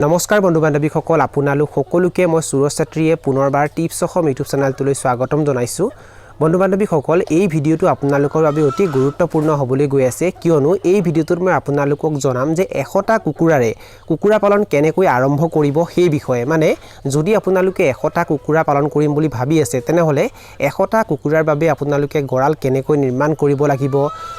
নমস্কাৰ বন্ধু বান্ধৱীসকল আপোনালোক সকলোকে মই সুৰজ ছাত্ৰীয়ে পুনৰবাৰ টিপছ অসম ইউটিউব চেনেলটোলৈ স্বাগতম জনাইছোঁ বন্ধু বান্ধৱীসকল এই ভিডিঅ'টো আপোনালোকৰ বাবে অতি গুৰুত্বপূৰ্ণ হ'বলৈ গৈ আছে কিয়নো এই ভিডিঅ'টোত মই আপোনালোকক জনাম যে 100টা কুকুৰাৰে কুকুৰা পালন কেনেকৈ আৰম্ভ কৰিব সেই বিষয়ে মানে যদি আপোনালোকে 100টা কুকুৰা পালন কৰিম বুলি ভাবি আছে তেনেহলে 100টা কুকুৰাৰ বাবে আপোনালোকে গড়াল কেনেকৈ নিৰ্মাণ কৰিব লাগিব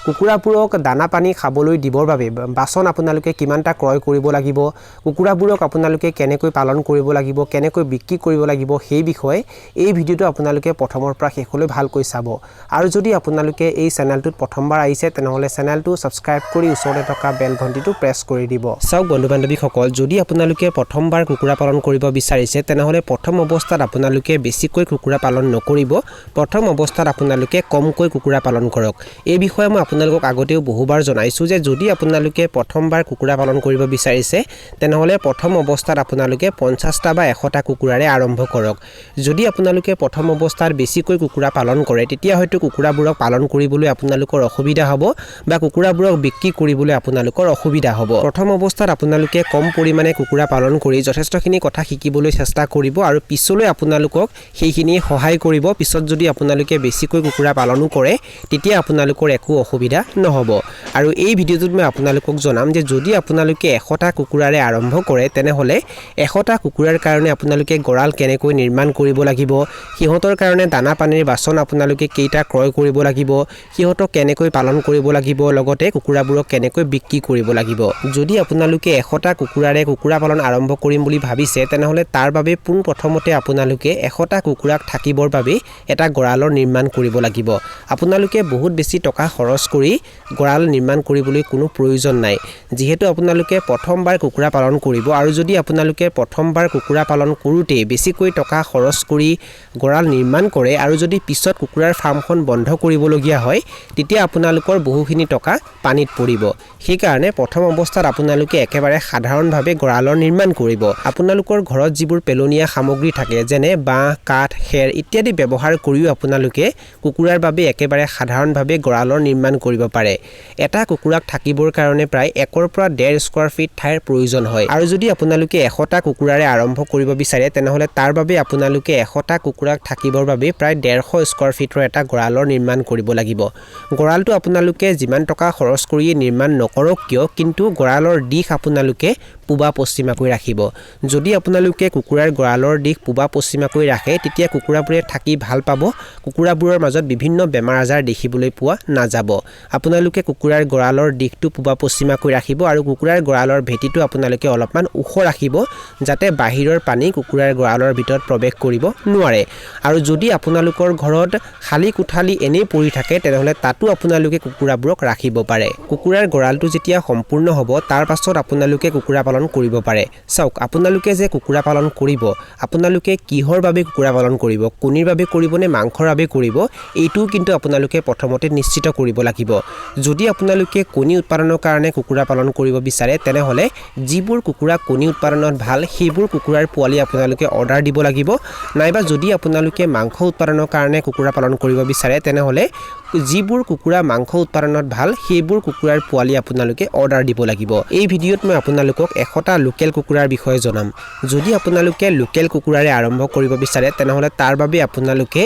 কুকুৰাবোৰক দানা পানী খাবলৈ দিবৰ বাবে বাচন আপোনালোকে কিমানটা ক্ৰয় কৰিব লাগিব কুকুৰাবোৰক আপোনালোকে কেনেকৈ পালন কৰিব লাগিব কেনেকৈ বিক্ৰী কৰিব লাগিব সেই বিষয়ে এই ভিডিঅ'টো আপোনালোকে প্ৰথমৰ পৰা শেষলৈ ভাল কৈ চাব আৰু যদি আপোনালোকে এই চেনেলটোত প্ৰথমবাৰ আহিছে তেনেহলে চেনেলটো সাবস্ক্ৰাইব কৰি ওচৰতে থকা বেল ঘণ্টিটো প্ৰেছ কৰি দিব চাওক বন্ধু বান্ধৱীসকল যদি আপোনালোকে প্ৰথমবাৰ কুকুৰা পালন কৰিব বিচাৰিছে তেনেহলে প্ৰথম অৱস্থাত আপোনালোকে বেছিকৈ কুকুৰা পালন নকৰিব প্ৰথম অৱস্থাত আপোনালোকে কমকৈ কুকুৰা পালন কৰক এই বিষয়ে মই আপোনালোকক আগতেও বহুবাৰ জনাইছো যে যদি আপোনালোকে প্ৰথমবাৰ কুকুৰা পালন কৰিব বিচাৰিছে তেনেহলে প্ৰথম অৱস্থাত আপোনালোকে 50টা বা 100টা কুকুৰাৰে আৰম্ভ কৰক যদি আপোনালোকে প্ৰথম অৱস্থাত বেছিকৈ কুকুৰা পালন কৰে তেতিয়া হয়তো কুকুৰাবোৰক পালন কৰিবলৈ আপোনালোকৰ অসুবিধা হ'ব বা কুকুৰাবোৰক বিক্ৰী কৰিবলৈ আপোনালোকৰ অসুবিধা হ'ব প্ৰথম অৱস্থাত আপোনালোকে কম পৰিমাণে কুকুৰা পালন কৰি যথেষ্টখিনি কথা শিকিবলৈ চেষ্টা কৰিব আৰু পিছলৈ আপোনালোকক সেইখিনি সহায় কৰিব পিছত যদি আপোনালোকে বেছিকৈ কুকুৰা পালন কৰে তেতিয়া আপোনালোকৰ একো অসুবিধা নহব আৰু এই ভিডিঅ'টোত মই আপোনালোকক জনাম যে যদি আপোনালোকে 100টা কুকুৰাৰে আৰম্ভ কৰে তেনেহলে 100টা কুকুৰাৰ কাৰণে আপোনালোকে গড়াল কেনেকৈ নিৰ্মাণ কৰিব লাগিব সিহঁতৰ কাৰণে দানা পানীৰ বাচন আপোনালোকে কেইটা ক্ৰয় কৰিব লাগিব সিহঁতক কেনেকৈ পালন কৰিব লাগিব লগতে কুকুৰাবোৰক কেনেকৈ বিক্ৰী কৰিব লাগিব যদি আপোনালোকে 100টা কুকুৰাৰে কুকুৰা পালন আৰম্ভ কৰিম বুলি ভাবিছে তেনেহলে তাৰ বাবে পোন প্ৰথমতে আপোনালোকে 100টা কুকুৰাক থাকিবৰ বাবে এটা গড়ালৰ নিৰ্মাণ কৰিব লাগিব আপোনালোকে বহুত বেছি টকা খৰচ কৰি গড়াল নিৰ্মাণ কৰিবলৈ কোনো প্ৰয়োজন নাই যেহেতু আপোনালোকে প্ৰথমবাৰ কুকুৰা পালন কৰিব আৰু যদি আপোনালোকে প্ৰথমবাৰ কুকুৰা পালন কৰোতে বেছিকৈ টকা খৰচ কৰি গড়াল নিৰ্মাণ কৰে আৰু যদি পিছত কুকুৰাৰ ফাৰ্মখন বন্ধ কৰিবলগীয়া হয় তেতিয়া আপোনালোকৰ বহুখিনি টকা পানীত পৰিব সেই কাৰণে প্ৰথম অৱস্থাত আপোনালোকে একেবাৰে সাধাৰণভাৱে গড়ালৰ নিৰ্মাণ কৰিব আপোনালোকৰ ঘৰত যিবোৰ পেলনীয়া সামগ্ৰী থাকে যেনে বাঁহ কাঠ খেৰ ইত্যাদি ব্যৱহাৰ কৰিও আপোনালোকে কুকুৰাৰ বাবে একেবাৰে সাধাৰণভাৱে গড়ালৰ নিৰ্মাণ কৰিব পাৰে এটা কুকুৰাক থাকিবৰ কাৰণে প্ৰায় 1 পৰা 1.5 স্কয়াৰ ফিট ঠাইৰ প্ৰয়োজন হয় আৰু যদি আপোনালোকে 100টা কুকুৰাৰে আৰম্ভ কৰিব বিচাৰে তেনেহলে তাৰ বাবে আপোনালোকে 100টা কুকুৰাক থাকিবৰ বাবে প্ৰায় 150 স্কয়াৰ ফিটৰ এটা গড়ালৰ নিৰ্মাণ কৰিব লাগিব গড়ালটো আপোনালোকে যিমান টকা খৰচ কৰি নিৰ্মাণ নকৰক কিয় কিন্তু গড়ালৰ দিশ আপোনালোকে পূবা পশ্চিমাকৈ ৰাখিব যদি আপোনালোকে কুকুৰাৰ গড়ালৰ দিশ পূবা পশ্চিমাকৈ ৰাখে তেতিয়া কুকুৰাবোৰে থাকি ভাল পাব কুকুৰাবোৰৰ মাজত বিভিন্ন বেমাৰ আজাৰ দেখিবলৈ পোৱা নাযাব আপোনালোকে কুকুৰাৰ গড়ালৰ দিশটো পূবা পশ্চিমাকৈ ৰাখিব আৰু কুকুৰাৰ গড়ালৰ ভেটিটো আপোনালোকে অলপমান ওখ ৰাখিব যাতে বাহিৰৰ পানী কুকুৰাৰ গড়ালৰ ভিতৰত প্ৰৱেশ কৰিব নোৱাৰে আৰু যদি আপোনালোকৰ ঘৰত খালি কোঠালি এনে পৰি থাকে তেনেহলে তাতো আপোনালোকে কুকুৰাবোৰক ৰাখিব পাৰে কুকুৰাৰ গড়ালটো যেতিয়া সম্পূৰ্ণ হ'ব তাৰ পাছত আপোনালোকে কুকুৰা পালন কৰিব পাৰে চাওক আপোনালোকে যে কুকুৰা পালন কৰিব আপোনালোকে কিহৰ বাবে কুকুৰা পালন কৰিব কণীৰ বাবে কৰিব নে মাংসৰ বাবে কৰিব এইটো কিন্তু আপোনালোকে প্ৰথমতে নিশ্চিত কৰিব লাগিব যদি আপোনালোকে কণী উৎপাদনৰ কাৰণে কুকুৰা পালন কৰিব বিচাৰে তেনেহলে যিবোৰ কুকুৰা কণী উৎপাদনত ভাল সেইবোৰ কুকুৰাৰ পোৱালি আপোনালোকে অৰ্ডাৰ দিব লাগিব নাইবা যদি আপোনালোকে মাংস উৎপাদনৰ কাৰণে কুকুৰা পালন কৰিব বিচাৰে তেনেহলে যিবোৰ কুকুৰা মাংস উৎপাদনত ভাল সেইবোৰ কুকুৰাৰ পোৱালি আপোনালোকে অৰ্ডাৰ দিব লাগিব এই ভিডিঅ'ত মই আপোনালোকক 100টা লোকেল কুকুৰাৰ বিষয়ে জনাম যদি আপোনালোকে লোকেল কুকুৰাৰে আৰম্ভ কৰিব বিচাৰে তেনেহলে তাৰ বাবে আপোনালোকে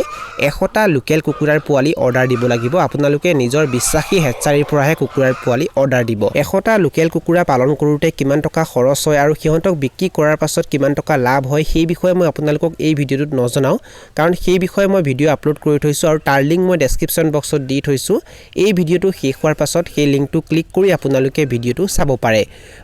100টা লোকেল কুকুৰাৰ পোৱালি অৰ্ডাৰ দিব লাগিব আপোনালোকে নিজৰ বিশ্বাসী হেচাৰীৰ পৰাহে কুকুৰাৰ পোৱালি অৰ্ডাৰ দিব 100টা লোকেল কুকুৰা পালন কৰোতে কিমান টকা খৰচ হয় আৰু সিহঁতক বিক্ৰী কৰাৰ পাছত কিমান টকা লাভ হয় সেই বিষয়ে মই আপোনালোকক এই ভিডিঅ'টোত নজনাও কাৰণ সেই বিষয়ে মই ভিডিঅ' আপলোড কৰি থৈছো আৰু তাৰ লিংক মই ডেসক্ৰিপচন বক্সত দি থৈছো এই ভিডিঅ'টো শেষ হোৱাৰ পাছত সেই লিংকটো ক্লিক কৰি আপোনালোকে ভিডিঅ'টো চাব পাৰে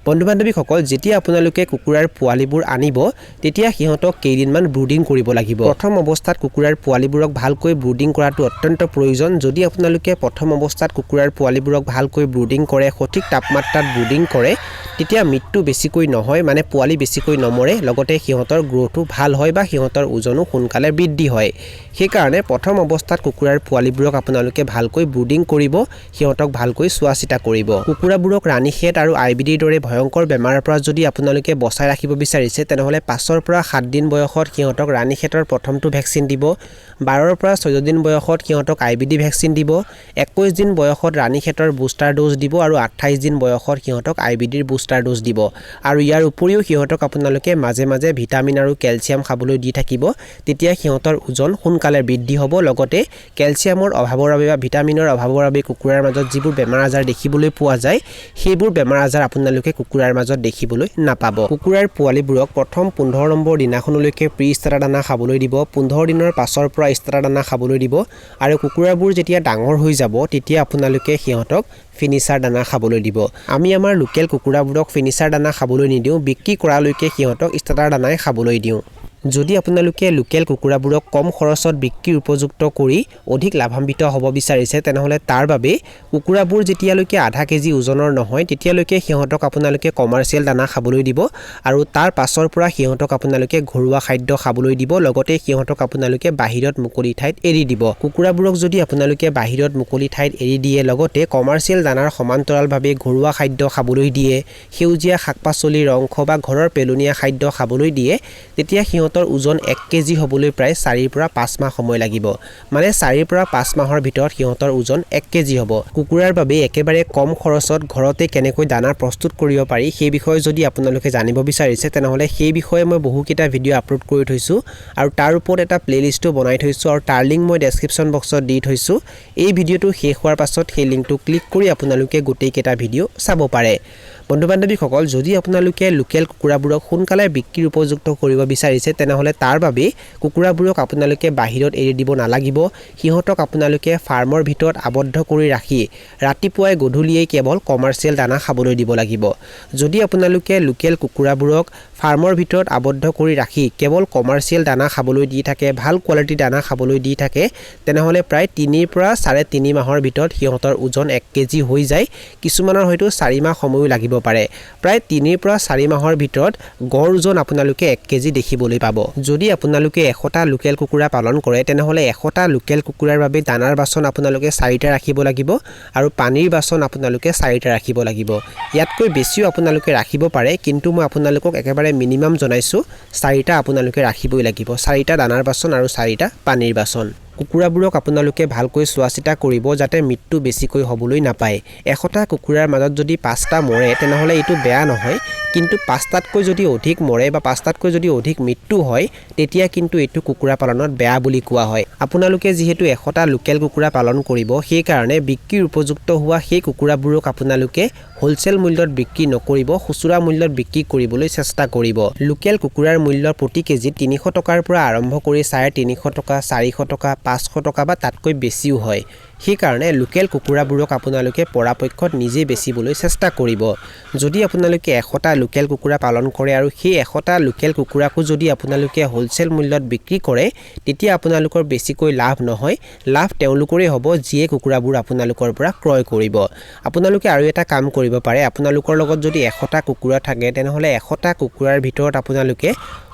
বন্ধু বান্ধৱীসকল যেতিয়া আপোনালোকে কুকুৰাৰ পোৱালিবোৰ আনিব তেতিয়া সিহঁতক কেইদিনমান ব্ৰুডিং কৰিব লাগিব প্ৰথম অৱস্থাত কুকুৰাৰ পোৱালিবোৰক ভালকৈ ব্ৰুডিং কৰাটো অত্যন্ত প্ৰয়োজন যদি আপোনালোকে প্ৰথম অৱস্থাত কুকুৰাৰ পোৱালিবোৰক ভালকৈ ব্ৰুডিং কৰে সঠিক তাপমাত্ৰাত ব্ৰুডিং কৰে তেতিয়া মৃত্যু বেছিকৈ নহয় মানে পোৱালি বেছিকৈ নমৰে লগতে সিহঁতৰ গ্ৰোথো ভাল হয় বা সিহঁতৰ ওজনো সোনকালে বৃদ্ধি হয় সেই কাৰণে প্ৰথম অৱস্থাত কুকুৰাৰ পোৱালিবোৰক আপোনালোকে আপোনালোকে ভালকৈ ব্ৰুডিং কৰিব সিহঁতক ভালকৈ চোৱা চিতা কৰিব কুকুৰাবোৰক ৰাণীখেত আৰু আইবিডিৰ দৰে ভয়ংকৰ বেমাৰৰ পৰা যদি আপোনালোকে বচাই ৰাখিব বিচাৰিছে তেনেহলে 5 পৰা 7 দিন বয়সত সিহঁতক ৰাণীখেতৰ প্ৰথমটো ভ্যাকচিন দিব 12 পৰা 14 দিন বয়সত সিহঁতক আইবিডি ভ্যাকচিন দিব 21 দিন বয়সত ৰাণীখেতৰ বুষ্টাৰ ড'জ দিব আৰু 28 দিন বয়সত সিহঁতক আইবিডিৰ বুষ্টাৰ ড'জ দিব আৰু ইয়াৰ উপৰিও সিহঁতক আপোনালোকে মাজে মাজে ভিটামিন আৰু ক্যালসিয়াম খাবলৈ দি থাকিব তেতিয়া সিহঁতৰ ওজন সোনকালে বৃদ্ধি হ'ব লগতে ক্যালসিয়ামৰ অভাৱৰ বাবে বা ভিটামিনৰ অভাৱৰ বাবে কুকুৰাৰ মাজত যিবোৰ বেমাৰ আজাৰ দেখিবলৈ পোৱা যায় সেইবোৰ বেমাৰ আজাৰ আপোনালোকে কুকুৰাৰ মাজত দেখিবলৈ নাপাব কুকুৰাৰ পোৱালিবোৰক প্ৰথম 15 নম্বৰ দিনাখনলৈকে প্ৰি ষ্টাৰ্টাৰ দানা খাবলৈ দিব 15 দিনৰ পাছৰ পৰা ষ্টাৰ্টাৰ দানা খাবলৈ দিব আৰু কুকুৰাবোৰ যেতিয়া ডাঙৰ হৈ যাব তেতিয়া আপোনালোকে সিহঁতক ফিনিচাৰ দানা খাবলৈ দিব আমি আমাৰ লোকেল কুকুৰাবোৰক ফিনিচাৰ দানা খাবলৈ নিদিওঁ বিক্ৰী কৰালৈকে সিহঁতক ষ্টাৰ্টাৰ দানাই খাবলৈ দিওঁ যদি আপোনালোকে লোকেল কুকুৰাবোৰক কম খৰচত বিক্ৰীৰ উপযুক্ত কৰি অধিক লাভান্বিত হ'ব বিচাৰিছে তেনেহলে তাৰ বাবে কুকুৰাবোৰ যেতিয়ালৈকে আধা কেজি ওজনৰ নহয় তেতিয়ালৈকে সিহঁতক আপোনালোকে কমাৰ্চিয়েল দানা খাবলৈ দিব আৰু তাৰ পাছৰ পৰা সিহঁতক আপোনালোকে ঘৰুৱা খাদ্য খাবলৈ দিব লগতে সিহঁতক আপোনালোকে বাহিৰত মুকলি ঠাইত এৰি দিব কুকুৰাবোৰক যদি আপোনালোকে বাহিৰত মুকলি ঠাইত এৰি দিয়ে লগতে কমাৰ্চিয়েল দানাৰ সমান্তৰালভাৱে ঘৰুৱা খাদ্য খাবলৈ দিয়ে সেউজীয়া শাক-পাচলিৰ অংশ বা ঘৰৰ পেলনীয়া খাদ্য খাবলৈ দিয়ে তেতিয়া ওজন 1 কেজি হ'বলৈ প্ৰায় 4 পৰা 5 মাহ সময় লাগিব মানে 4 পৰা 5 মাহৰ ভিতৰত সিহঁতৰ ওজন 1 কেজি হ'ব কুকুৰাৰ বাবে একেবাৰে কম খৰচত ঘৰতে কেনেকৈ দানা প্ৰস্তুত কৰিব পাৰি সেই বিষয়ে যদি আপোনালোকে জানিব বিচাৰিছে তেনেহলে সেই বিষয়ে মই বহুকেইটা ভিডিও আপলোড কৰি থৈছো আৰু তাৰ ওপৰত এটা প্লেলিষ্টও বনাই থৈছো আৰু তাৰ লিংক মই ডেসক্ৰিপচন বক্সত দি থৈছো এই ভিডিওটো শেষ হোৱাৰ পাছত সেই লিংকটো ক্লিক কৰি আপোনালোকে গোটেই কেইটা ভিডিও চাব পাৰে বন্ধু-বান্ধৱীসকল যদি আপোনালোকে লোকেল কুকুৰাবোৰক সোনকালে বিক্ৰীৰ উপযুক্ত কৰিব বিচাৰিছে তেনেহলে তাৰ বাবে কুকুৰাবোৰক আপোনালোকে বাহিৰত এৰি দিব নালাগিব সিহঁতক আপোনালোকে ফাৰ্মৰ ভিতৰত আবদ্ধ কৰি ৰাখি ৰাতিপুৱাই গধূলিয়ে কেৱল কমাৰ্চিয়েল দানা খাবলৈ দিব লাগিব যদি আপোনালোকে লোকেল কুকুৰাবোৰক ফাৰ্মৰ ভিতৰত আবদ্ধ কৰি ৰাখি কেৱল কমাৰ্চিয়েল দানা খাবলৈ দি থাকে ভাল কোৱালিটি দানা খাবলৈ দি থাকে তেনেহলে প্ৰায় 3 পৰা 3.5 মাহৰ ভিতৰত সিহঁতৰ ওজন 1 কেজি হৈ যায় কিছুমানৰ হয়তো 4 মাহ সময় লাগিব পাৰে প্ৰায় 3 পৰা 4 মাহৰ ভিতৰত গড় ওজন আপোনালোকে 1 কেজি দেখিবলৈ পাব যদি আপোনালোকে 100টা লোকেল কুকুৰা পালন কৰে তেনেহলে 100টা লোকেল কুকুৰাৰ বাবে দানাৰ বাচন আপোনালোকে 4টা ৰাখিব লাগিব আৰু পানীৰ বাচন আপোনালোকে 4টা ৰাখিব লাগিব ইয়াতকৈ বেছিও আপোনালোকে ৰাখিব পাৰে কিন্তু মই আপোনালোকক একেবাৰে মিনিমাম জনাইছো 4টা আপোনালোকে ৰাখিবই লাগিব 4টা দানাৰ বাচন আৰু 4টা পানীৰ বাচন কুকুৰাবোৰক আপোনালোকে ভালকৈ চোৱা চিতা কৰিব যাতে মৃত্যু বেছিকৈ হ'বলৈ নাপায় 100টা কুকুৰাৰ মাজত যদি 5টা মৰে তেনেহলে এইটো বেয়া নহয় কিন্তু 5টাতকৈ যদি অধিক মৰে বা 5টাতকৈ যদি অধিক মৃত্যু হয় তেতিয়া কিন্তু এইটো কুকুৰা পালনত বেয়া বুলি কোৱা হয় আপোনালোকে যেহেতু 100টা লোকেল কুকুৰা পালন কৰিব সেই কাৰণে বিক্ৰীৰ উপযুক্ত হোৱা সেই কুকুৰাবোৰক আপোনালোকে হোলসেল মূল্যত বিক্ৰী নকৰিব খুচুৰা মূল্যত বিক্ৰী কৰিবলৈ চেষ্টা কৰিব লোকেল কুকুৰাৰ মূল্য প্ৰতি কেজি 300 টকাৰ পৰা আৰম্ভ কৰি 350 টকা 400 টকা 500 টকা বা তাতকৈ বেছিও হয় সেই কাৰণে লোকেল কুকুৰাবোৰক আপোনালোকে পৰাপক্ষত নিজে বেচিবলৈ চেষ্টা কৰিব যদি আপোনালোকে 100টা লোকেল কুকুৰা পালন কৰে আৰু সেই 100টা লোকেল কুকুৰাকো যদি আপোনালোকে হোলসেল মূল্যত বিক্ৰী কৰে তেতিয়া আপোনালোকৰ বেছিকৈ লাভ নহয় লাভ তেওঁলোকৰে হ'ব যিয়ে কুকুৰাবোৰ আপোনালোকৰ পৰা ক্ৰয় কৰিব আপোনালোকে আৰু এটা কাম কৰিব পাৰে আপোনালোকৰ লগত যদি 100টা কুকুৰা থাকে তেনেহলে 100টা কুকুৰাৰ ভিতৰত আপোনালোকে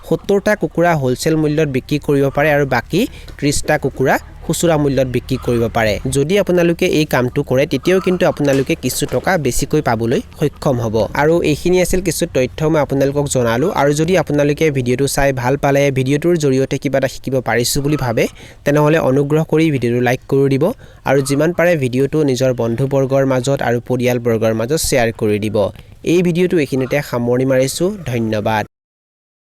70টা কুকুৰা হোলসেল মূল্যত বিক্ৰী কৰিব পাৰে আৰু বাকি 30টা কুকুৰা খুচুৰা মূল্যত বিক্ৰী কৰিব পাৰে যদি আপোনালোকে এই কামটো কৰে তেতিয়াও কিন্তু আপোনালোকে কিছু টকা বেছিকৈ পাবলৈ সক্ষম হ'ব আৰু এইখিনি আছিল কিছু তথ্য মই আপোনালোকক জনালো আৰু যদি আপোনালোকে ভিডিওটো চাই ভাল পালে ভিডিওটোৰ জৰিয়তে কিবা এটা শিকিব পাৰিছো বুলি ভাবে তেনেহলে অনুগ্ৰহ কৰি ভিডিওটো লাইক কৰি দিব আৰু যিমান পাৰে ভিডিওটো নিজৰ বন্ধুবৰ্গৰ মাজত আৰু পৰিয়ালবৰ্গৰ মাজত শ্বেয়াৰ কৰি দিব এই ভিডিওটো এইখিনিতে সামৰণি মাৰিছো ধন্যবাদ